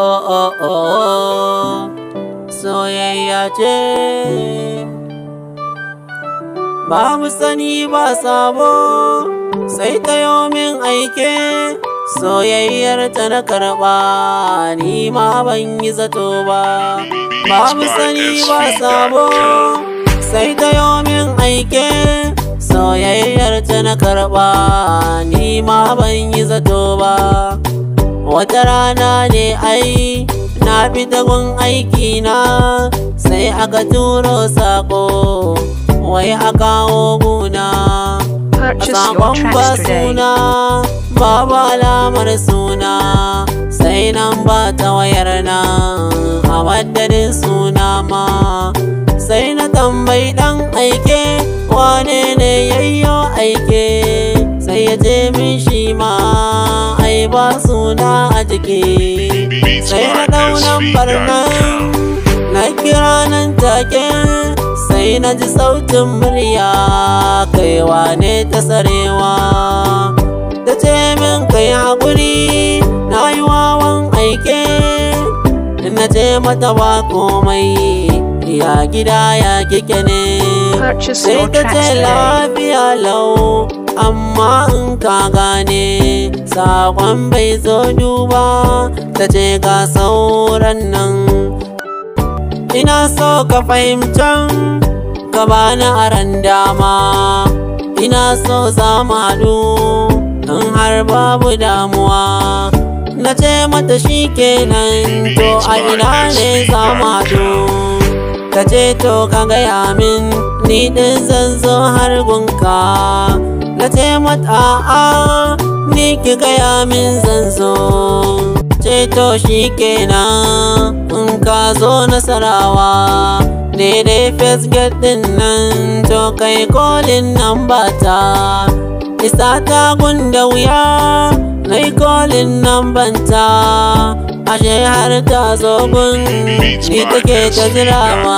oh oh oh soyayya ce babu sani ba sabo sai ta yo min aike soyayyar ta na karɓa ni ma ban yi zato ba babu sani ba sabo sai ta yo min aike soyayyar ta na karɓa ni ma ban yi zato ba wata rana ne ai na fita gun aiki na sai aka turo sako wai a kawo guna a sakon ba suna babu alamar suna sai nan ba ta wayar nan a madadin suna ma sai na tambayi dan aike wane ne yayyo aike sai ya ce min shi ma ai ba suna a jiki sai na dau lambar nan na kira nan take sai na ji sautin murya kaiwa ne ta sarewa ta ce min kai haƙuri na yi wawan aike na ce mata ba komai ya gida ya kike ne sai ta ce lafiya lau amma in ka gane saƙon bai zo duba ta ce ga sauran nan ina so ka fahimcan ka bani aran dama ina so za mu haɗu in har babu damuwa na ce mata shi kenan to a ina ne za mu haɗu ka ce to ka gaya min ni ɗin zan zo har gunka na ce mata a'a ni ki gaya min zan zo ce to shi kenan in ka zo Nasarawa daidai first gate din nan to kai kolin nan bata isa ta gunda wuya na yi kolin nan banta ashe har ta zo gun ni take ta jirawa